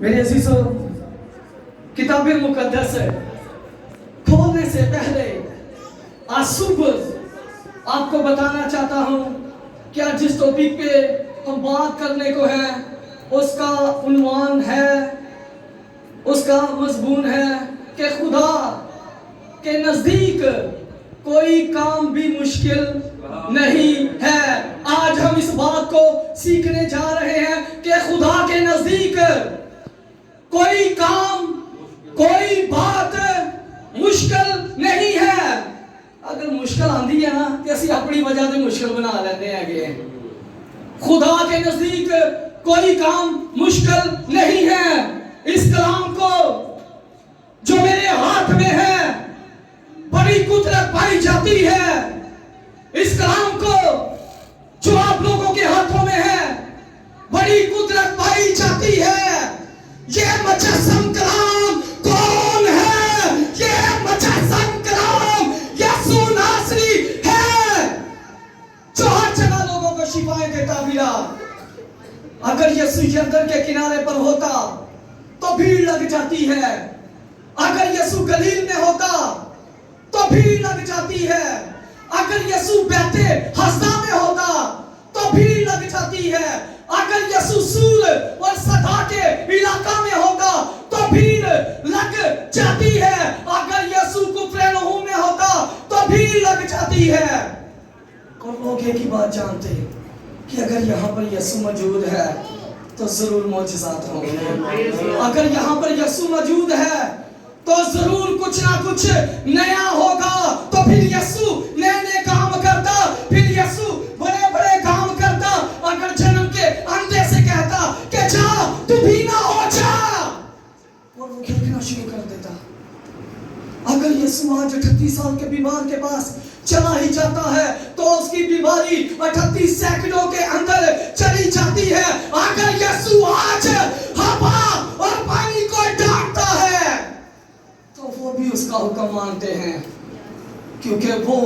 मेरे अजीजों, किताबे मुकद्दस खोलने से पहले आज सुबह आपको बताना चाहता हूँ कि आज जिस टॉपिक पे हम बात करने को है उसका उन्वान है, उसका मजमून है कि खुदा के नजदीक कोई काम भी मुश्किल नहीं है। आज हम इस बात को सीखने जा रहे हैं कि खुदा के नजदीक कोई काम, कोई बात मुश्किल नहीं है। अगर मुश्किल आंदी है ना तो असं अपनी वजह से मुश्किल बना लेते हैं। खुदा के नजदीक कोई काम मुश्किल नहीं है। इस कलाम को जो मेरे हाथ में है बड़ी कुदरत पाई जाती है। इस कलाम को जो आप लोगों के हाथों में है बड़ी कुदरत पाई जाती है। ये मुजस्सम कलाम कौन है? ये मुजस्सम कलाम यीशु नासरी है जो हर जगह लोगों को शिफाएं देता मिला। अगर यीशु यरदन के किनारे पर होता तो भीड़ लग जाती है। अगर यीशु गलील में होता तो भीड़ लग जाती है। अगर यीशु बैते हस्दा में होता तो भीड़ लग जाती है। अगर यीशु सूर और सदा के इलाका में होता तो भीड़ लग जाती है। अगर यीशु कुफरनहूम में होता तो भीड़ लग जाती है। और लोग एक ही बात जानते हैं कि अगर यहाँ पर यीशु मौजूद है तो जरूर मौजज़ात होंगे। अगर यहाँ पर यीशु मौजूद है तो जरूर कुछ ना कुछ नया होगा। तो फिर यीशु नए नए काम करता, फिर यीशु बड़े बड़े काम करता। अगर जन्म के अंधे से कहता कि जा तू भी ना हो जा, और वो देखना शुरू कर देता। अगर यीशु आज 38 साल के बीमार के पास चला ही जाता है तो उसकी बीमारी 38 सेकंडों के अंदर चली जाती है। अगर यीशु आज हवा और पानी को डांटता है तो वो भी उसका हुक्म मानते हैं, क्योंकि वो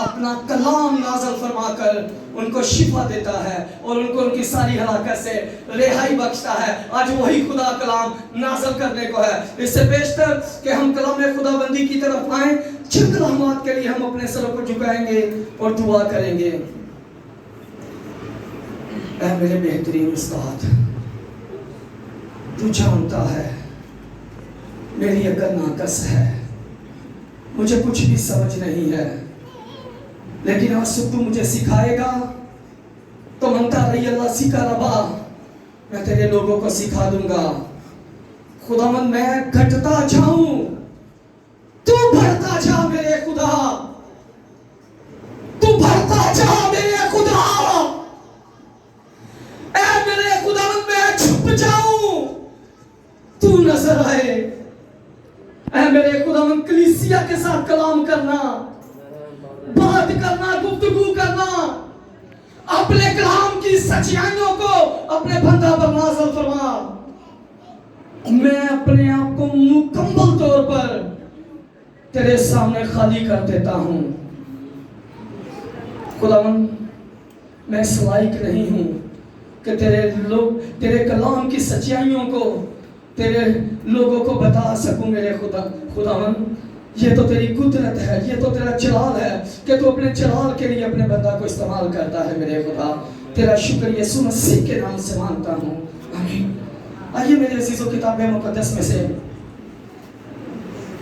अपना कलाम नाज़िल फरमाकर उनको शिफा देता है और उनको उनकी सारी हलाकत से रिहाई बख्शता है। आज वही खुदा कलाम नाज़िल करने को है। इससे बेशतर कि हम कलाम खुदाबंदी की तरफ आए, चंद रहमत के लिए हम अपने सरों को झुकाएंगे और दुआ करेंगे। ऐ मेरे बेहतरीन उस्ताद, तू जानता है मेरी अकल नाकस है, मुझे कुछ भी समझ नहीं है, लेकिन आज तू मुझे सिखाएगा तो मनता रही अल्लाह सिखा रबा, मैं तेरे लोगों को सिखा दूंगा। खुदावन मैं घटता जाऊं तू बढ़ता जा मेरे खुदा, तू बढ़ता जा मेरे खुदा। ऐ मेरे खुदावन मैं छुप जाऊं तू नजर आए। ऐ मेरे खुदावन कलीसिया के साथ कलाम करना, बात करना, गुफ्तगू करना, अपने कलाम की सच्चाइयों को अपने बंदा पर नाज़िल फरमा। मैं अपने आप को मुकम्मल तौर पर तेरे सामने खाली कर देता हूं। खुदावन मैं इस लायक नहीं हूं कि तेरे कलाम की सच्चाइयों को तेरे लोगों को बता सकूं। मेरे खुदावन ये तो तेरी कुदरत है, ये तो तेरा जलाल है कि तू अपने जलाल के लिए अपने बंदा को इस्तेमाल करता है। मेरे खुदा तेरा शुक्र यीशु मसीह के नाम से मांगता हूँ, आमीन। आइए मेरे अजीजों, किताब मुकद्दस में से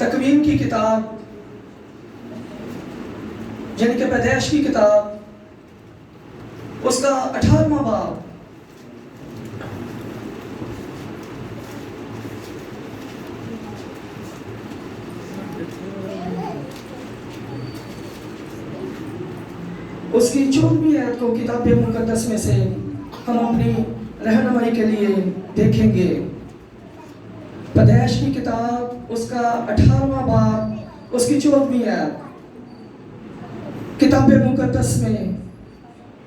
तकवीन की किताब यानी कि पैदाइश की किताब, उसका 18वां बाब, उसकी 14वीं आयत को किताब मुकद्दस में से हम अपनी रहनुमाई के लिए देखेंगे। पैदाइश की किताब उसका 18वां बाब, उसकी 14वीं आयत किताब मुकद्दस में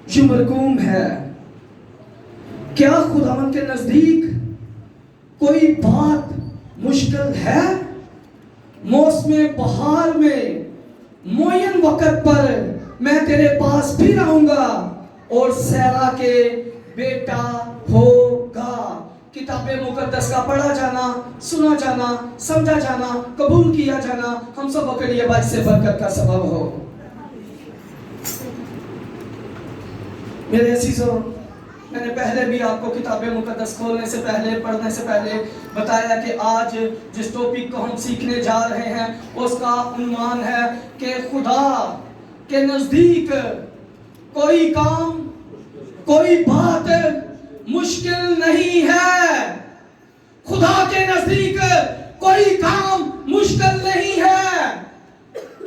यूं मरकूम है, क्या खुदावन के नजदीक कोई बात मुश्किल है? मौसम बहार में मुअय्यन वक़्त पर मैं तेरे पास भी रहूंगा और सैरा के बेटा होगा। किताब मुकद्दस का पढ़ा जाना, सुना जाना, समझा जाना, कबूल किया जाना हम सबों के लिए बाइस से बरकत का सबब हो। मेरे अजीजों, मैंने पहले भी आपको किताब मुकद्दस खोलने से पहले, पढ़ने से पहले बताया कि आज जिस टॉपिक को हम सीखने जा रहे हैं उसका उन्वान है कि खुदा के नजदीक कोई काम, कोई बात मुश्किल नहीं है। खुदा के नजदीक कोई काम मुश्किल नहीं है।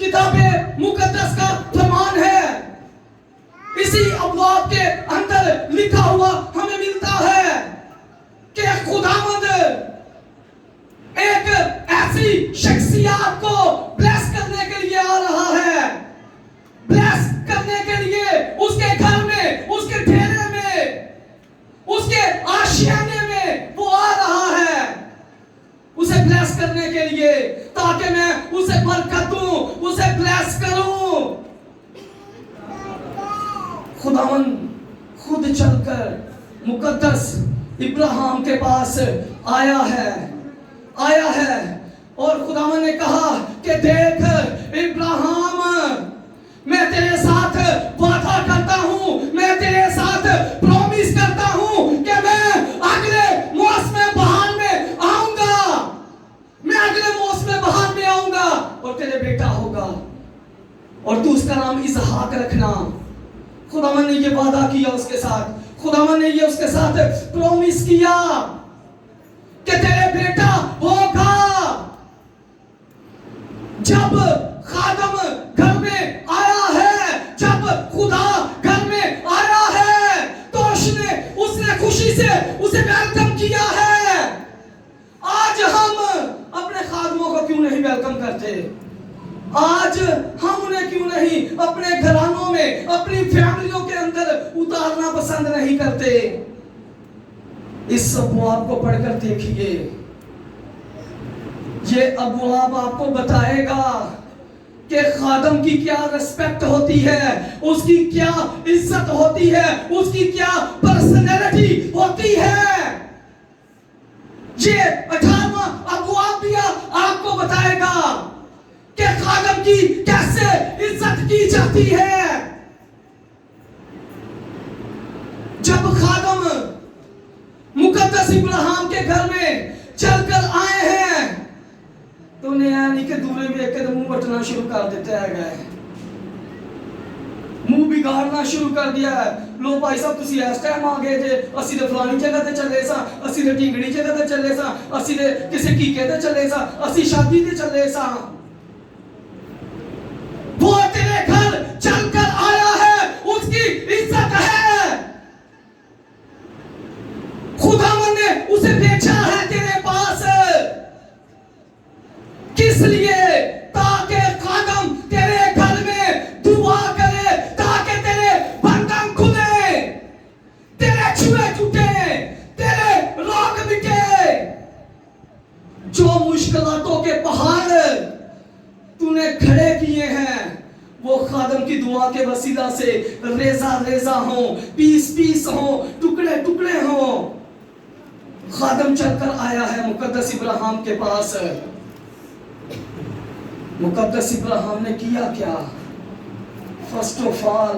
किताब मुकद्दस का फरमान है, इसी अबवाब के अंदर लिखा हुआ हमें मिलता है कि खुदावंद एक ऐसी शख्सियत को ब्लेस करने के लिए आ रहा है, ब्लेस करने के लिए उसके घर में, उसके डेरे में, उसके आशियाने में वो आ रहा है, उसे ब्लेस करने के लिए, ताकि मैं उसे बरकत दूं, उसे ब्लेस करूं। खुदावन खुद चलकर मुकद्दस इब्राहिम के पास आया है और खुदावन ने कहा कि देख इब्राहिम, मैं तेरे साथ वादा करता हूं, मैं तेरे साथ प्रॉमिस करता हूं कि मैं अगले मौसम बहार में आऊंगा, मैं अगले मौसम बहार में आऊंगा और तेरे बेटा होगा और तू उसका नाम इसहाक रखना। खुदावन ने ये वादा किया उसके साथ, खुदावन ने ये उसके साथ प्रॉमिस किया कि तेरे बेटा होगा। जब खादम घर में आया है, जब खुदा घर में आया है तो उसने खुशी से उसे वेलकम किया है। आज हम अपने खादमों को क्यों नहीं वेलकम करते? आज हम उन्हें क्यों नहीं अपने घरानों में, अपनी फैमिलियों के अंदर उतारना पसंद नहीं करते? इस अबवाब को पढ़कर देखिए, ये अबवाब आपको बताएगा कि खादम की क्या रिस्पेक्ट होती है, उसकी क्या इज्जत होती है, उसकी क्या पर्सनैलिटी होती है। ये 18वां अबवाब भी आपको बताएगा कि खादम की कैसे इज्जत की जाती है। जब खादम मुकद्दस इब्राहिम के घर में चलकर आए हैं तो नहीं के दूरे में एक मुंह बटना शुरू कर देते हैं, मुंह बिगाड़ना शुरू कर दिया है। लो भाई साहब तुसी इस टाइम आ गए जे, असी ते फलानी जगह ते चले सा, असी ते ढिंगड़ी जगह ते चले सा, असी ते किसी कीके ते चले सा, असी शादी ते चले सा। वो तेरे घर चलकर आया है, उसकी इज्जत है। खुदावन ने उसे भेजा है तेरे पास, किस लिए? ताकि खादम तेरे घर में दुआ करे, ताकि तेरे बंधन खुले, तेरे छुए छूटे, तेरे रोग मिटे। जो मुश्किलातों के पहाड़ तूने खड़े किए हैं वो खादम की दुआ के वसीला से रेजा रेजा हो, पीस पीस हो, टुकड़े टुकड़े हो। खादम चलकर आया है मुकद्दस इब्राहिम के पास। मुकद्दस इब्राहिम ने किया क्या? फर्स्ट ऑफ ऑल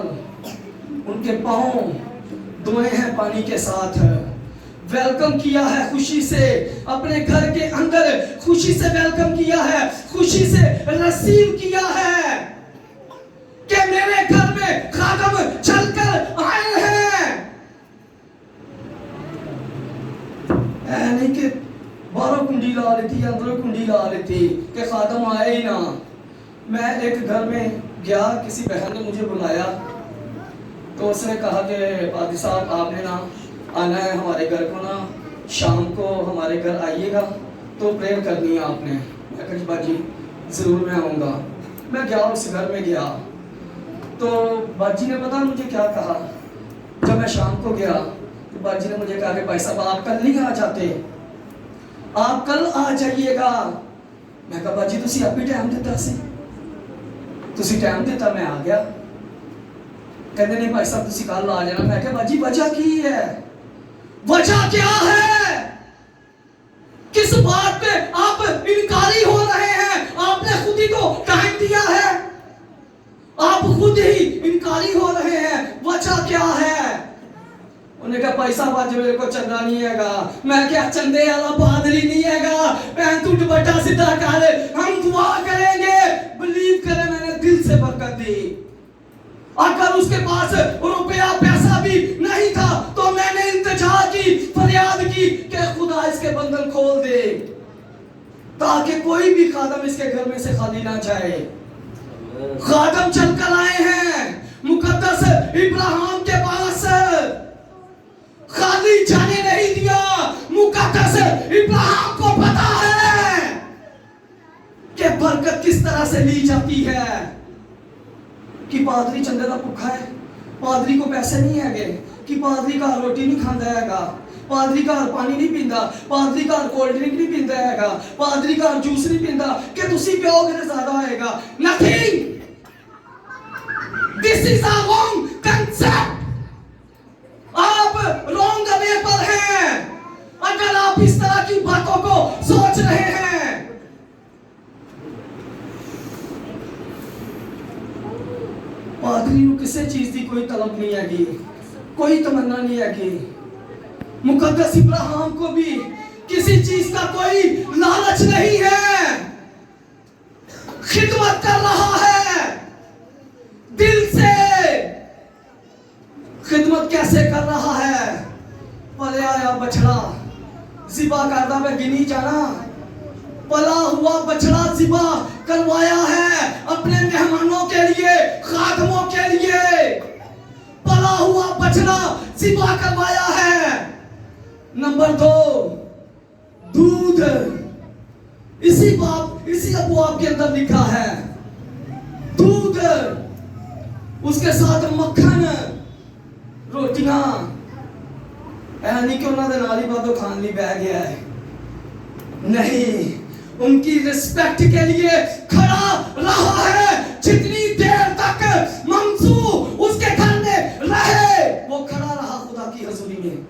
उनके पांव धोए हैं पानी के साथ, वेलकम किया है खुशी से, अपने घर के अंदर खुशी से वेलकम किया है, खुशी से रिसीव किया है कि मेरे घर में खादम चलकर आए हैं। नहीं कि बाहरों कुंडी ला लेती, अंदरों कुंडी ला लेती कि खादम आए ही ना। मैं एक घर में गया, किसी बहन ने मुझे बुलाया तो उसने कहा कि पादी साहब आपने ना आना है हमारे घर को, ना शाम को हमारे घर आइएगा तो प्रेयर करनी है आपने। मैं कहा बाजी ज़रूर मैं आऊँगा। मैं गया, उस घर में गया तो बाजी ने पता मुझे क्या कहा। जब मैं शाम को गया तो बाजी ने मुझे कहा कि भाई साहब आप कल नहीं आ जाते, आप कल आ जाइएगा। मैं कहा बाजी तुसी आप भी टाइम दिता सी, तुसी टाइम दिता, मैं आ गया। कहते नहीं भाई साहब तुसी कल आ जाना। मैं कहा बाजी वजह की है? वजह क्या है? खाली हो रहे हैं, वजह क्या है? उन्हें कहा पैसा बाज मेरे को चंदा नहीं हैगा। मैं क्या चंदे वाला पादरी नहीं हैगा? पहन तू दुपट्टा सीधा कर, हम दुआ करेंगे। बिलीव करे, मैंने दिल से बरकत दी। अगर उसके पास रुपया पैसा भी नहीं था तो मैंने इंतजा की, फरियाद की कि खुदा इसके बंधन खोल दे, ताकि कोई भी खादम इसके घर में से खाली ना जाए। खादम चलकर आए हैं, मुकद्दस इब्राहिम के पास खाली जाने नहीं दिया। मुकद्दस इब्राहिम को पता है कि बरकत किस तरह से ली जाती है। कि पादरी चंदे का भुखा है, पादरी को पैसे नहीं है, कि पादरी का रोटी नहीं खाता हैगा, पादरी का पानी नहीं पींदा, पादरी का कोल्ड ड्रिंक नहीं पींदा हैगा, पादरी का जूस नहीं पींदा, कि तुसी पियोगे तो ज्यादा होएगा। Nothing, this is a wrong concept. आप रॉन्ग वे पर हैं अगर आप इस तरह की बातों को सोच रहे हैं। पादरी को किसी चीज की कोई तलब नहीं है, कोई तमन्ना नहीं है। मुकद्दस इब्राहिम को भी किसी चीज का कोई लालच नहीं है। खिदमत कर रहा है दिल से। खिदमत कैसे कर रहा है? पले आया बछड़ा ज़िबा करदा में गिनी जाना, पला हुआ बछड़ा ज़िबा करवाया है अपने मेहमानों के लिए, खादमों के लिए। पला हुआ बछड़ा ज़िबा करवाया है। नंबर 2, दूध। इसी अबवाब के अंदर लिखा है दूध, उसके साथ मक्खन, रोटियां। नहीं कि उन्होंने नाली बातों खान ली बह गया है, नहीं, उनकी रिस्पेक्ट के लिए खड़ा रहा है। जितनी देर तक मंसू उसके घर में रहे वो खड़ा रहा खुदा की हजूरी में,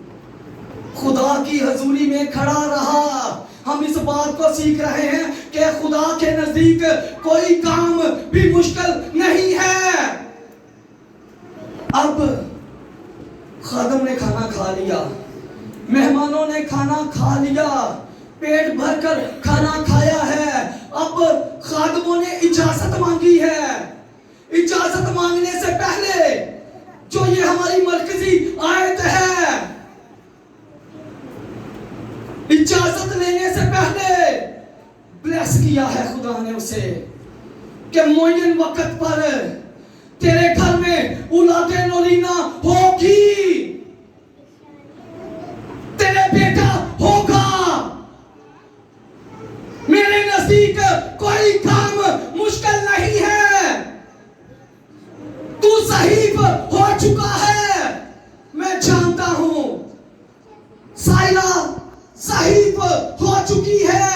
खुदा की हजूरी में खड़ा रहा। हम इस बात को सीख रहे हैं कि खुदा के नजदीक कोई काम भी मुश्किल नहीं है। अब खादम ने खाना खा लिया, मेहमानों ने खाना खा लिया, पेट भरकर खाना खाया है। अब खादमों ने इजाजत मांगी है। इजाजत मांगने से पहले जो ये हमारी मरकजी आयत है, इजाजत लेने से पहले ब्लेस किया है खुदा ने उसे कि मुअय्यन वक्त पर तेरे घर में औलादे नौरीना होगी, तेरे बेटा होगा। मेरे नजदीक कोई काम मुश्किल नहीं है। तू सहीफ हो चुका है, मैं जानता हूं। साइला सहीफ हो चुकी है,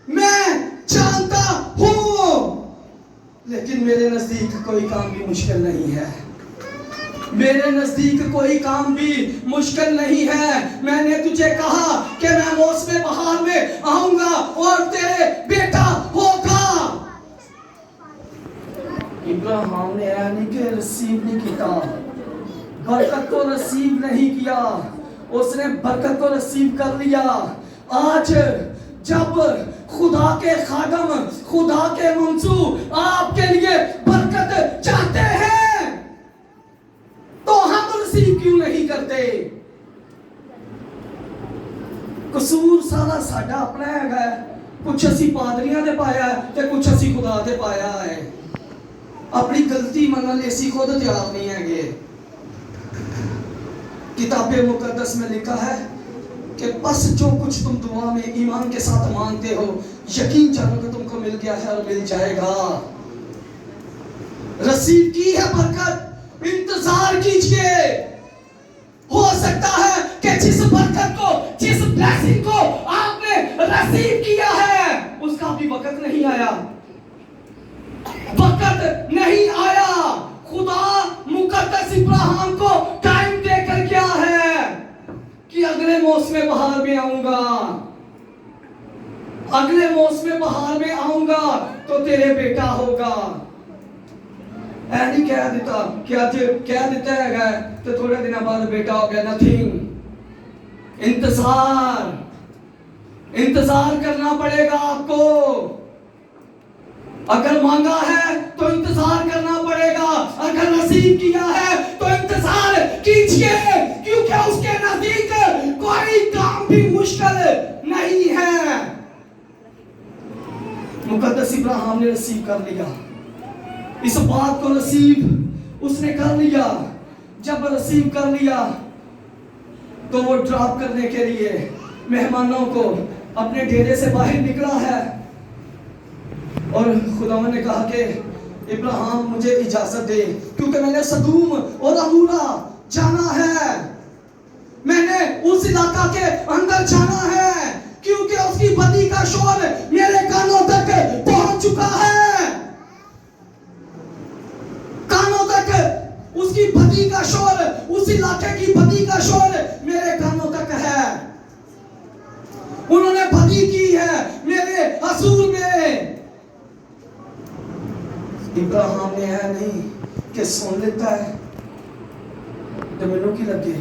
मैं जानता हूं। लेकिन मेरे नजदीक कोई काम भी मुश्किल नहीं है। मेरे नजदीक कोई काम भी मुश्किल नहीं है। मैंने तुझे कहा कि मैं मौसम बहार में आऊंगा और तेरे बेटा होगा। इब्राहिम ने यानी कि रिसीव नहीं किया, बरकत को रिसीव नहीं किया, उसने बरकत को रिसीव कर लिया। आज जब खुदा के खादम, खुदा के मंसूब आपके लिए बरकत चाहते हैं तो हम रिसीव क्यों नहीं करते? कसूर सारा साडा अपना है। कुछ असी पादरियां दे पाया है ते कुछ असी खुदा दे पाया है। अपनी गलती मनन ले असी खुद तैयार नहीं है। किताबे मुकद्दस में लिखा है कि बस जो कुछ तुम दुआ में ईमान के साथ मांगते हो, यकीन जानो कि तुमको मिल गया है और मिल जाएगा। रिसीव की है बरकत, इंतजार कीजिए। हो सकता है कि जिस बरकत को, जिस ब्लेसिंग को आपने रिसीव किया है उसका भी वक्त नहीं आया, वक्त नहीं आया। खुदा मुकद्दस इब्राहिम को टाइम देकर गया है कि अगले मौसम बहार में आऊंगा, अगले मौसम बहार में आऊंगा तो तेरे बेटा होगा। ऐ नहीं कह दिता कि अज कह दिता है तो थोड़े दिन बाद बेटा हो गया। नथिंग। इंतजार करना पड़ेगा आपको। अगर मांगा है तो इंतजार करना पड़ेगा, अगर नसीब किया है तो इंतजार कीजिए, क्योंकि उसके नजदीक कोई काम भी मुश्किल नहीं है। मुकद्दस इब्राहिम ने नसीब कर लिया, इस बात को नसीब उसने कर लिया। जब नसीब कर लिया तो वो ड्रॉप करने के लिए मेहमानों को अपने डेरे से बाहर निकला है और खुदावंद ने कहा कि इब्राहिम मुझे इजाजत दे, क्योंकि मैंने सदूम और अमूरा जाना है, मैंने उस इलाका के अंदर जाना है, क्योंकि उसकी बदी का शोर मेरे कानों तक पहुंच चुका है। कानों तक उसकी बदी का शोर, उस इलाके की बदी का शोर मेरे कानों तक है। उन्होंने बदी की है मेरे हसूल में। इब्राहिम ने है नहीं कि सुन लेता है तो मैनू की लगे,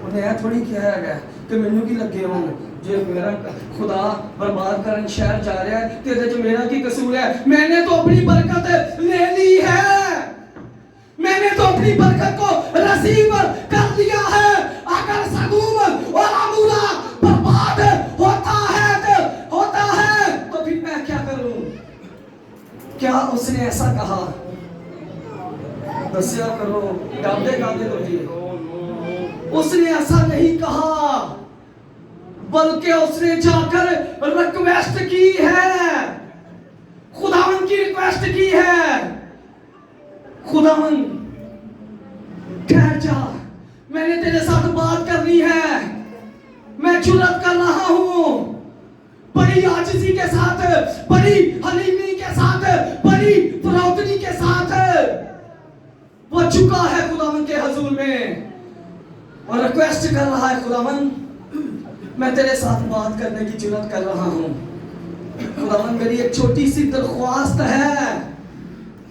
उन्हें यह थोड़ी किया है कि मैनू की लगे हूं जो मेरा खुदा बर्बाद करने शहर जा रहा है तेरे जो मेरा की कसूर है। मैंने तो अपनी बरकत ले ली है, मैंने तो अपनी बरकत को नसीब कर लिया है। अगर सदूम और अमूरा बर्बाद होता है तो फिर मैं क्या करूं? क्या उसने ऐसा कहा? दस्या करो, गाते गाते तो जी। उसने ऐसा नहीं कहा, बल्कि उसने जाकर रिक्वेस्ट की है, खुदावंद की रिक्वेस्ट की है। खुदावंद ठहर जा, मैंने तेरे साथ बात करनी है, मैं जुर्रत कर रहा हूं, बड़ी आजिज़ी के साथ, बड़ी हलीमी के साथ, बड़ी फरौतनी के साथ वो झुका है खुदावंद के हुजूर में और रिक्वेस्ट कर रहा है, खुदावंद मैं तेरे साथ बात करने की जुर्रत कर रहा हूं। खुदावंद मेरी एक छोटी सी दरख्वास्त है,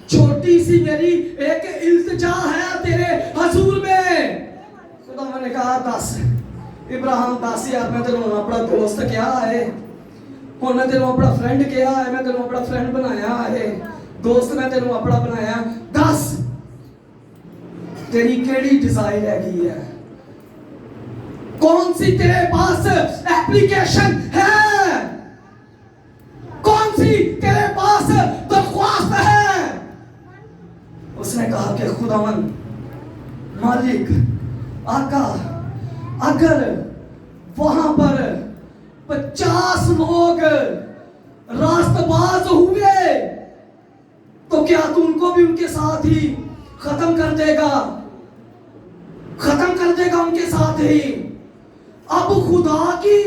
छोटी सी मेरी एक इल्तिजा है तेरे हुजूर में। खुदावंद ने कहा दस इब्राहिम, दस यार, मैं तेरे अपना दोस्त क्या है, और मैं तेरे अपना फ्रेंड क्या है, मैं तेरे अपना फ्रेंड बनाया है, दोस्त मैं तेरे अपना बनाया। दस तेरी केड़ी डिजाइन है, कौन सी तेरे पास एप्लीकेशन है, कौन सी तेरे पास दरख्वास्त है? उसने कहा कि खुदावंद मालिक आका, अगर वहां पर 50 लोग रास्तबाज हुए तो क्या तू उनको भी उनके साथ ही खत्म कर देगा? खत्म कर देगा उनके साथ ही। अब खुदा की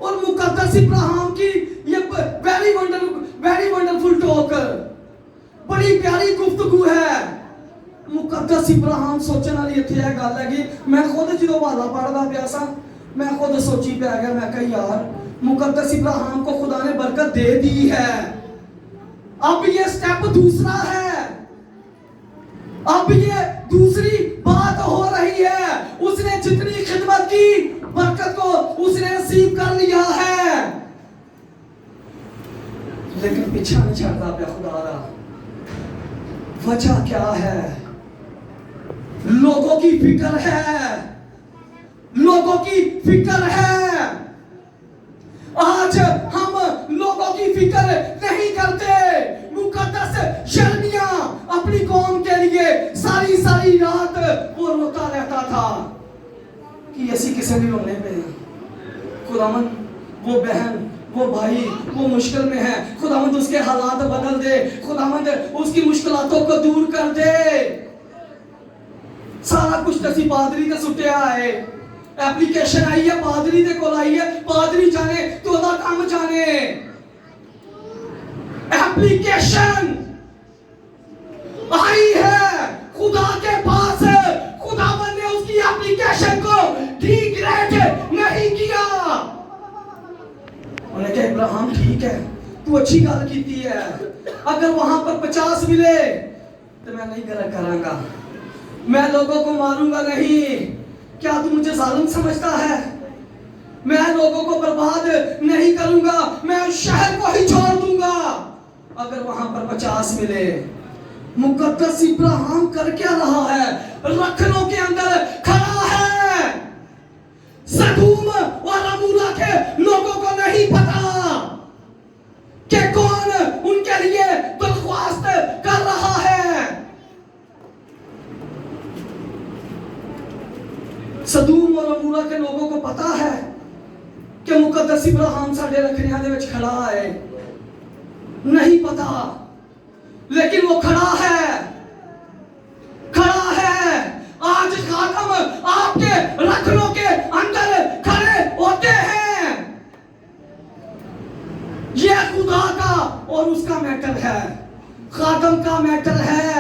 और मुकद्दस इब्राहिम की ये वेरी वंडरफुल टॉक, बड़ी प्यारी गुफ्तगू है। मुकद्दस इब्राहिम सोचने वाली इत्थे यह गल है कि मैं खुद जो हवाला पढ़दा पिया सा, मैं खुद सोची पे आ गया, मैं कहा यार मुकद्दस इब्राहिम को खुदा ने बरकत दे दी है, अब ये स्टेप दूसरा है, अब ये दूसरी बात हो रही है। उसने जितनी खिदमत की बरकत को उसने नसीब कर लिया है, लेकिन पीछा नहीं छाड़ता पे खुदा दा। वजह क्या है? लोगों की फिक्र है, लोगों की फिक्र है। आज हम लोगों की फिक्र नहीं करते। मुकद्दस यिर्मयाह अपनी कौम के लिए सारी सारी रात वो रोता रहता था कि ऐसी किसी भी रोने पे खुदावंद वो बहन वो भाई वो मुश्किल में है, खुदावंद उसके हालात बदल दे, खुदावंद उसकी मुश्किलातों को दूर कर दे। सारा कुछ तसी पादरी ने सुटिया है, एप्लीकेशन आई है पादरी दे कोल आई है, पादरी जाने तो ओदा काम जाने। एप्लीकेशन आई है खुदा के पास, खुदावंद ने उसकी एप्लीकेशन को ठीक रेट नहीं किया। उन्होंने कहा इब्राहिम ठीक है, तू अच्छी गल कीती है, अगर वहां पर 50 मिले तो मैं नहीं गलत करांगा, मैं लोगों को मारूंगा नहीं। क्या तू मुझे जालिम समझता है? मैं लोगों को बर्बाद नहीं करूंगा, मैं शहर को ही छोड़ दूंगा अगर वहां पर 50 मिले। मुकद्दस इब्राहिम कर क्या रहा है? रखनों के अंदर खड़ा है। सदूम और अमूरा के लोगों को नहीं पता कि कौन उनके लिए दरख्वास्त कर रहा है। सदूम और अमूरा के लोगों को पता है कि मुकद्दस इब्राहिम साडे रखनियां दे विच खड़ा है, नहीं पता, लेकिन वो खड़ा है, खड़ा है। आज खातम आपके रखनों के अंदर खड़े होते हैं। ये खुदा का और उसका मैटर है, खातम का मैटर है,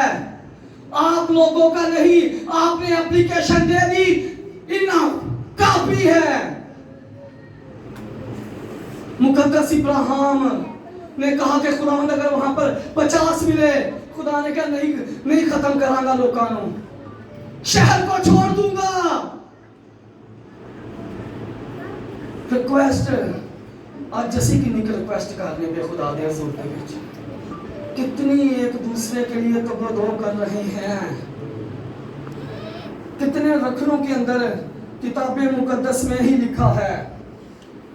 आप लोगों का नहीं। आपने एप्लीकेशन दे दी, इनफ काफी है। मुकद्दस इब्राहिम ने कहा कि खुदावंद अगर वहां पर 50 मिले, खुदा ने कहा नहीं खत्म करांगा लोगों को, शहर को छोड़ दूंगा। रिक्वेस्ट आज जैसी की निकल रिक्वेस्ट करने पे खुदा दे हुजूर के बीच कितनी एक दूसरे के लिए तबदो कर रहे हैं। कितने रखनों के अंदर किताबे मुकद्दस में ही लिखा है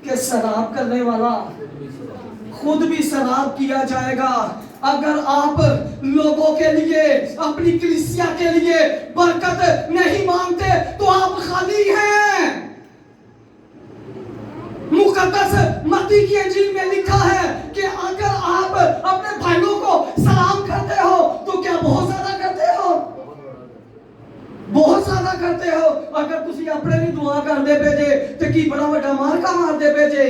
कि शराब करने वाला खुद भी शराब किया जाएगा। अगर आप लोगों के लिए, अपनी कलीसिया के लिए बरकत नहीं मांगते तो आप खाली हैं। मुकद्दस मत्ती की इंजील में लिखा है कि अगर आप अपने भाइयों को सलाम करते हो तो क्या बहुत ज्यादा करते हो? बहुत ज्यादा करते हो। अगर तुसी अपने लिए दुआ कर दे भेजे तो की बड़ा बड़ा मार का मार दे भेजे।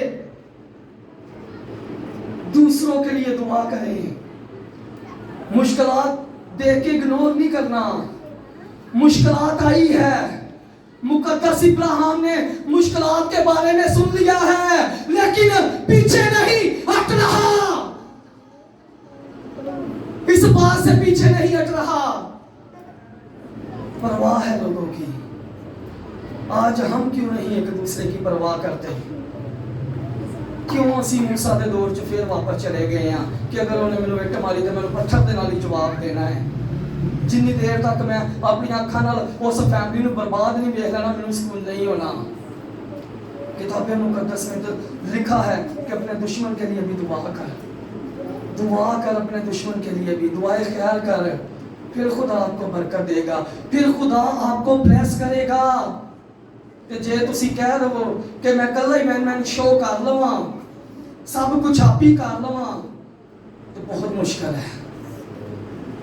दूसरों के लिए दुआ करें। मुश्किलात देख के इग्नोर नहीं करना। मुश्किलात आई है, मुकद्दस इब्राहिम ने मुश्किलात के बारे में सुन लिया है, लेकिन पीछे नहीं हट रहा। इस बात से पीछे नहीं हट रहा। परवाह है लोगों की। आज हम क्यों नहीं एक दूसरे की परवाह करते? क्यों असी मूसा के दौर च फिर वापस चले गए हैं कि अगर उन्हें मैंने इट मारी तो मैं पत्थर के नाल ही जवाब देना है। जिन्नी देर तक मैं अपनी अखां नाल उस फैमिली को बर्बाद नहीं देख लेना, मैंने सुकून नहीं होना। किताबे मुकद्दस में तो लिखा है कि अपने दुश्मन के लिए भी दुआ कर, दुआ कर, अपने दुश्मन के लिए भी दुआए खैर कर, फिर खुदा आपको बरकत देगा, फिर खुदा आपको ब्लेस करेगा। जे तुसी कह दो कि मैं कल ही मैं शो कर लवां, सब कुछ आप ही कर लवां, तो बहुत मुश्किल है,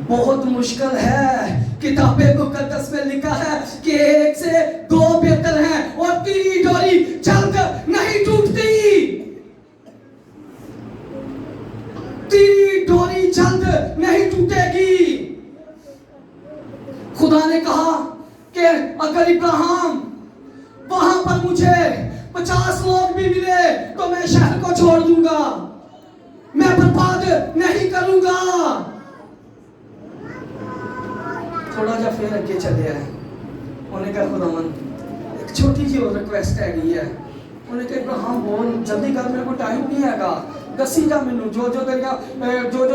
बहुत मुश्किल है। किताबे मुकद्दस में लिखा है कि एक से दो बेहतर हैं और तीन डोरी जल्द नहीं टूटती। तीन डोरी जल्द नहीं टूटेगी। खुदा ने कहा कि अगर इब्राहिम वहां पर मुझे 50 लोग भी मिले तो मैं शहर को छोड़ दूंगा, मैं बर्बाद नहीं करूंगा। थोड़ा जा फिर अगे चले है। उन्हें कहा खुदावन एक छोटी सी और रिक्वेस्ट है। उन्हें कहा इब्राहिम बोल जल्दी कर, मेरे को टाइम नहीं हैगा, दसी जा मैनू जो जो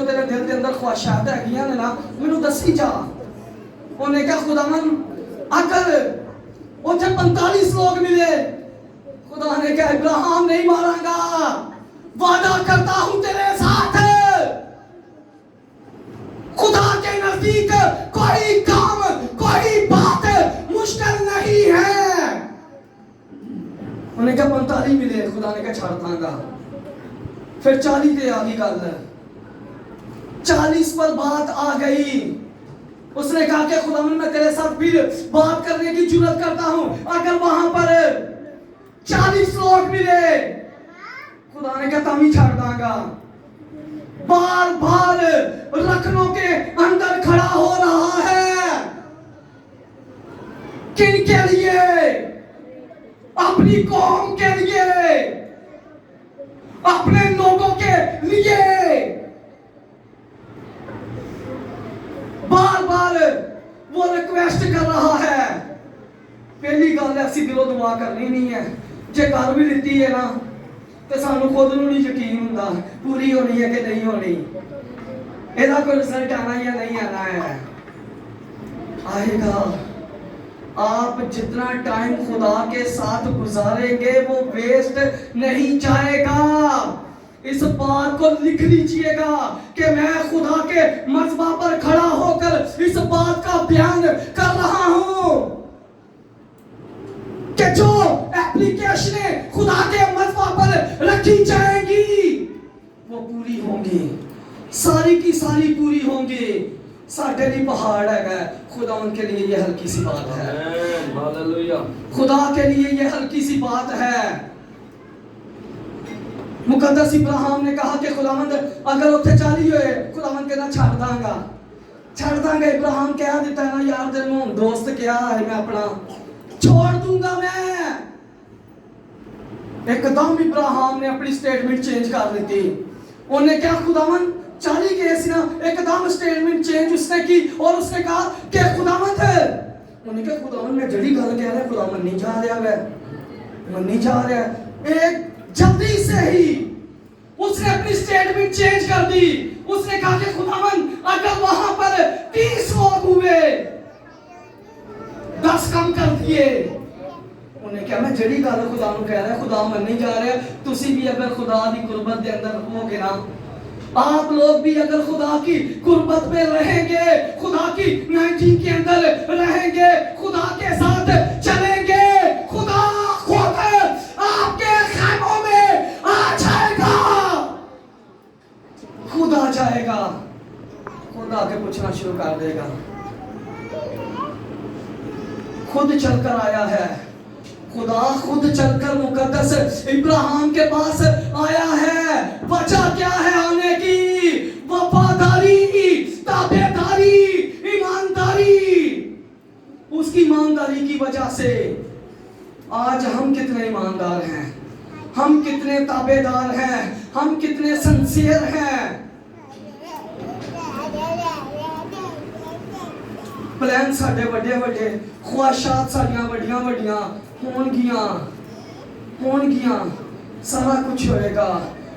तेरे दिल के अंदर ख्वाहिशात है ना, मैनू दसी जा। उन्हें कहा खुदावन अगर उसे 45 लोग मिले, खुदा ने कहा इब्राहिम नहीं मारांगा, वादा करता हूं तेरे साथ। खुदा के नजदीक कोई काम, कोई बात मुश्किल नहीं है। उन्हें कहा 45 मिले, खुदा ने कहा छाड़ दांगा। फिर 40 पे आ गई गल, 40 पर बात आ गई। उसने कहा कि खुदावन मैं तेरे साथ फिर बात करने की जुर्रत करता हूं अगर वहां पर 40 लोग मिले। खुदा ने कहा तभी छाड़ दांगा। बार बार रखनों के अंदर खड़ा हो रहा है। किन के लिए? अपनी कौम के लिए, अपने लोगों के लिए। बार बार वो रिक्वेस्ट कर रहा है। पहली गल ऐसी दिलों दुआ करनी नहीं है, जे कर भी लीती है ना तो सानू खुद नूं नहीं यकीन हुंदा पूरी होनी है कि नहीं होनी, ਇਹਦਾ कोई रिजल्ट आना या नहीं आना है। आएगा। आप जितना टाइम खुदा के साथ गुजारेंगे वो वेस्ट नहीं जाएगा। इस बात को लिख लीजिएगा कि मैं खुदा के मज़बा पर खड़ा होकर इस बात का बयान कर रहा हूं कि जो एप्लीकेशनें खुदा के मज़बा पर रखी जाएंगी वो पूरी होंगी, सारी की सारी पूरी होंगी। साढ़े लिए पहाड़ है, खुदा उनके लिए ये हल्की सी बात है। हालेलुया। खुदा के लिए ये हल्की सी बात है। मुकद्दस इब्राहिम ने कहा कि खुदावंद अगर उत्थे चली होए खुदावंद कहना छड़ दांगा। इब्राहिम कह देता है ना यार तेनू दोस्त क्या है मैं अपना छोड़ दूंगा मैं। एकदम इब्राहिम ने अपनी स्टेटमेंट चेंज कर दी थी। उन्हें क्या खुदावंद चाली गए सी ना एकदम स्टेटमेंट चेंज उसने की और उसने कहा कि खुदावंद उन्हें क्या खुदावंद मैं जड़ी गल कह रहा खुदावंद नहीं जा रहा है, मन नहीं जा रहा है। एक जल्दी से ही उसने अपनी स्टेटमेंट चेंज कर दी। उसने कहा कि खुदावंद अगर वहां पर 30 लोग हुए 10 कम कर दिए। उन्हें क्या मैं जड़ी गल खुदा नूं कह रहा खुदा मन नहीं जा रहा। तुसी भी अगर खुदा दी कुर्बत के अंदर रहोगे ना, आप लोग भी अगर खुदा की कुर्बत में रहेंगे, खुदा की 19 के अंदर रहेंगे, खुदा के साथ चलेंगे, खुदा खुद आपके खैमों में आ जाएगा। खुद आ जाएगा, खुद आके पूछना शुरू कर देगा। खुद चलकर आया है खुदा, खुद चलकर मुकद्दस इब्राहिम के पास आया है। वजह क्या है आने की? वफादारी, ताबेदारी, ईमानदारी। उसकी ईमानदारी की वजह से आज हम कितने ईमानदार हैं, हम कितने ताबेदार हैं, हम कितने सिंसियर हैं। प्लान साडे बड़े बड़े, ख्वाहिशात साडियां बड़ियां बड़ियां होणगियां, सारा कुछ होएगा,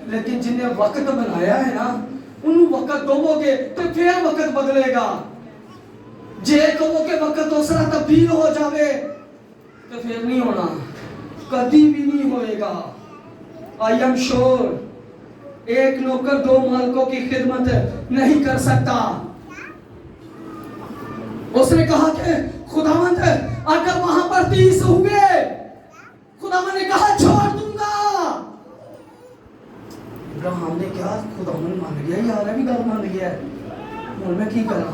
लेकिन जिन्हें वक्त बनाया है ना उन्हें वक्त दोगे तो फिर वक्त बदलेगा। जे कहो कि वक्त दूसरा तब्दील हो जावे तो फिर नहीं होना, कभी भी नहीं होएगा। आई एम श्योर एक नौकर 2 मालिकों की खिदमत नहीं कर सकता। उसने कहा कि खुदावंद अगर वहां पर 30 हुए, खुदावंद ने कहा छोड़ दूंगा। इब्राहिम ने क्या खुदावंद मान गया यार, भी गल मान गया हुण मैं की करा,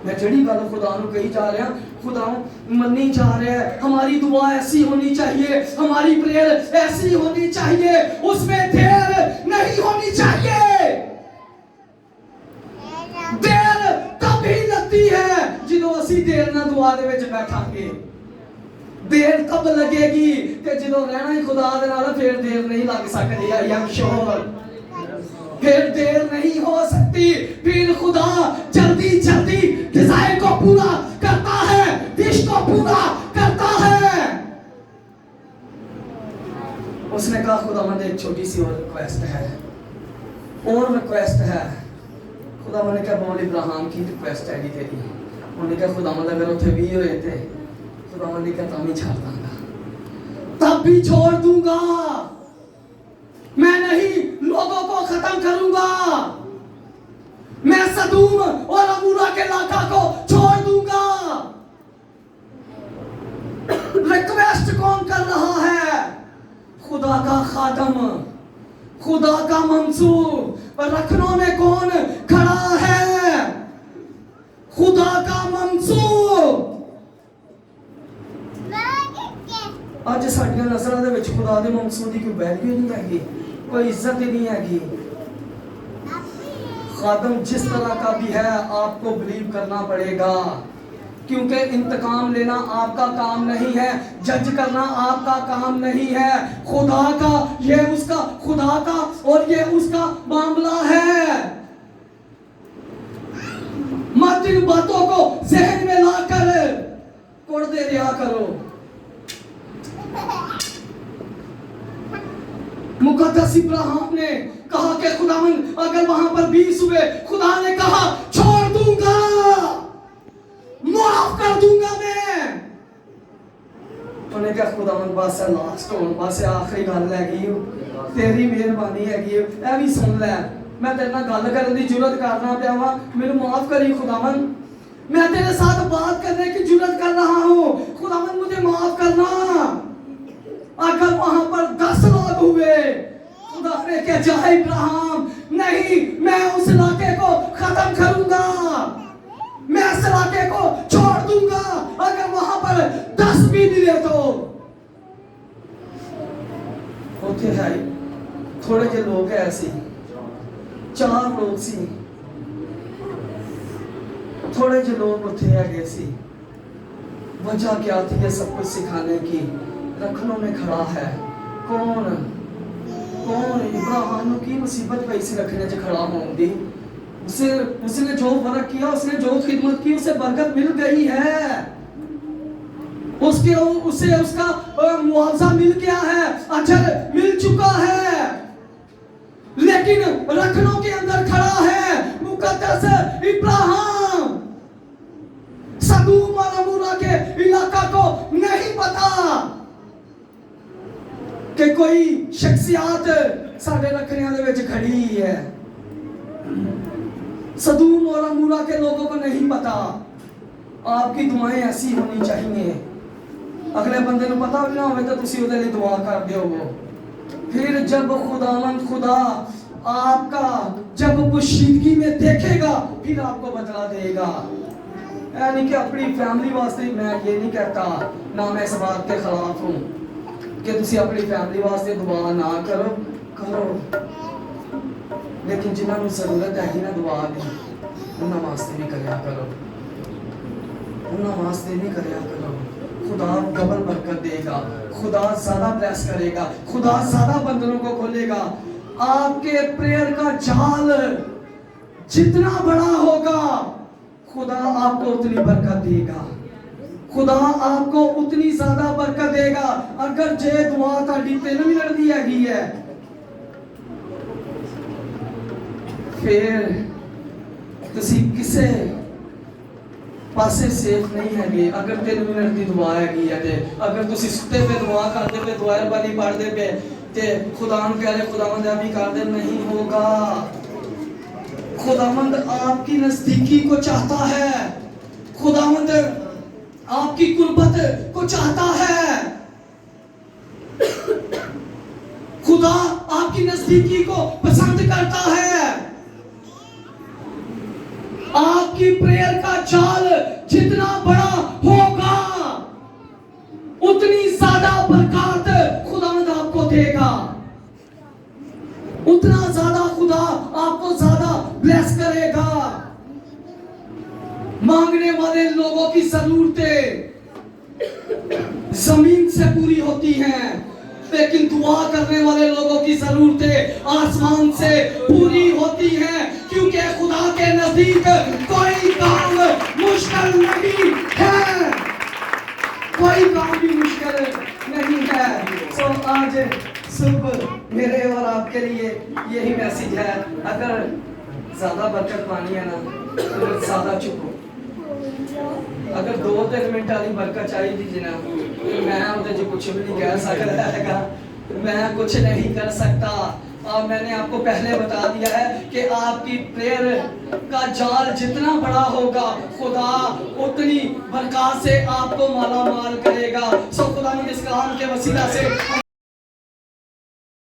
मैं जड़ी गल खुदा नूं कही जा रहा खुदा मन्नी जा रहा है। हमारी दुआ ऐसी होनी चाहिए, हमारी प्रेयर ऐसी होनी चाहिए, उसमें देर नहीं होनी चाहिए। देर तभी लगती है ਜਦੋਂ ਅਸੀਂ ਦੇਰ ਨਾਲ ਦੁਆ ਦੇ ਵਿੱਚ ਬੈਠਾਂਗੇ। देर तब लगेगी कि ਜਦੋਂ रहना ही खुदा दे नाल फिर देर नहीं लग सकती। आई एम श्योर फिर देर नहीं हो सकती। फिर खुदा जल्दी जल्दी डिजायर को पूरा करता है, विश को पूरा करता है। उसने कहा खुदावंद एक छोटी सी और रिक्वेस्ट है, और रिक्वेस्ट है। खुदावंद ने कहा बोल इब्राहिम की रिक्वेस्ट है तेरी। उन्होंने कहा खुदावंद अगर उठे 20 होए थे, खुदावंद ने कहा तब ही छोड़ दूंगा, तब भी छोड़ दूंगा। मैं नहीं लोगों को खत्म करूंगा, मैं सदूम और अमूरा के इलाका को छोड़ दूंगा। रिक्वेस्ट कौन कर रहा है? खुदा का खादम, खुदा का मंसूब रखनों में कौन खड़ा है? खुदा का मंसूब। आज साडियां नज़रां दे विच खुदा दे मंसूब की कोई वैल्यू नहीं हैगी, कोई इज्जत ही नहीं हैगी। खादम जिस तरह का भी है आपको बिलीव करना पड़ेगा, क्योंकि इंतकाम लेना आपका काम नहीं है, जज करना आपका काम नहीं है। खुदा का ये उसका, खुदा का और ये उसका मामला है। मत इन बातों को जहन में लाकर कोड़ते रहा करो। मुकद्दस इब्राहिम ने कहा कि खुदावंद अगर वहां पर 20 हुए, खुदा ने कहा छोड़ दूंगा, माफ कर दूंगा मैं। उन्हें क्या खुदावंद बस लास्ट होन बस आखिरी गल हैगी, तेरी मेहरबानी हैगी, ए भी सुन ले, मैं तेरे नाल गल करन दी जुरत करना पिया वा, मेनू माफ करी खुदावंद, मैं तेरे साथ बात करने की जुरत कर रहा हूं, खुदावंद मुझे माफ करना। अगर वहां पर 10 लोग हुए, खुदा ने क्या चाहे इब्राहिम नहीं, मैं उस इलाके को खत्म करूंगा, मैं इस इलाके को छोड़ दूंगा। अगर वहां पर 10 भी मिले तो होते है थोड़े जे लोग ऐसे 4 लोग सी, थोड़े जे लोग उठे है सी। वजह क्या थी ये सब कुछ सिखाने की? रखनों में खड़ा है कौन कौन इब्राहिम की मुसीबत पे इसे रखने च खड़ा होंगी। उसने जो फर्क किया, उसने जो खिदमत की, उसे बरकत मिल गई है, उसे उसका मुआवजा मिल गया है, अजर मिल चुका है। लेकिन रखनों के अंदर खड़ा है मुकद्दस इब्राहिम। सदूम और अमोरा के इलाका को नहीं पता कि कोई शख्सियत साडे रखने दे विच खड़ी है। सदूम और अमोरा के लोगों को नहीं पता। आपकी दुआएं ऐसी होनी चाहिए, अगले बंदे को पता भी ना हो तो तुसी उहदे लिए दुआ कर दिओ। फिर जब खुदावंद खुदा आपका जब पोशीदगी में देखेगा, फिर आपको बदला देगा। यानी कि अपनी फैमिली वास्ते मैं ये नहीं कहता, ना मैं इस बात के खिलाफ हूँ कि तुसी अपनी फैमिली वास्ते दुआ ना करो, लेकिन जिन्होंने जरूरत है ना दुआ की, उन्होंने वास्ते भी करया करो, उन्होंने वास्ते भी करया करो। खुदा डबल बरकत देगा, खुदा ज्यादा ब्लेस करेगा, खुदा ज्यादा बंधनों को खोलेगा। आपके प्रेयर का जाल जितना बड़ा होगा, खुदा आपको उतनी बरकत देगा, खुदा आपको उतनी ज्यादा बरकत देगा। अगर जे दुआ ताड़ी 3 मिनट दी हैगी है, फिर तुसी किसे पासे सेफ नहीं हैगे। अगर 3 मिनट की दुआ हैगी है, अगर तुसी सुते पे दुआ करते पे दुआ रबानी पढ़ते पे ते खुदा कह रहे खुदावंद अभी कर दे, नहीं होगा। खुदावंद आपकी नजदीकी को चाहता है, खुदावंद आपकी कुर्बत को चाहता है, खुदा आपकी नजदीकी को पसंद करता है। आपकी प्रेयर का जाल जितना बड़ा होगा, उतनी ज्यादा बरकत खुदावंद आपको देगा, उतना ज्यादा खुदा आपको ज्यादा ब्लेस करेगा। मांगने वाले लोगों की जरूरतें जमीन से पूरी होती हैं, लेकिन दुआ करने वाले लोगों की जरूरतें आसमान से पूरी होती हैं, क्योंकि खुदा के नजदीक कोई काम मुश्किल नहीं है, कोई काम भी मुश्किल नहीं है। तो आज सुबह मेरे और आपके लिए यही मैसेज है, अगर ज्यादा बरकत पानी है ना तो ज्यादा चुको। अगर 2-3 मिनट वाली बरकत चाहिए थी ना, मैं उधर जो कुछ भी नहीं कह सकता है, मैं कुछ नहीं कर सकता। और मैंने आपको पहले बता दिया है कि आपकी प्रेयर का जाल जितना बड़ा होगा, खुदा उतनी बरकत से आपको माला माल करेगा। सो खुदा ने इस कलाम के वसीला से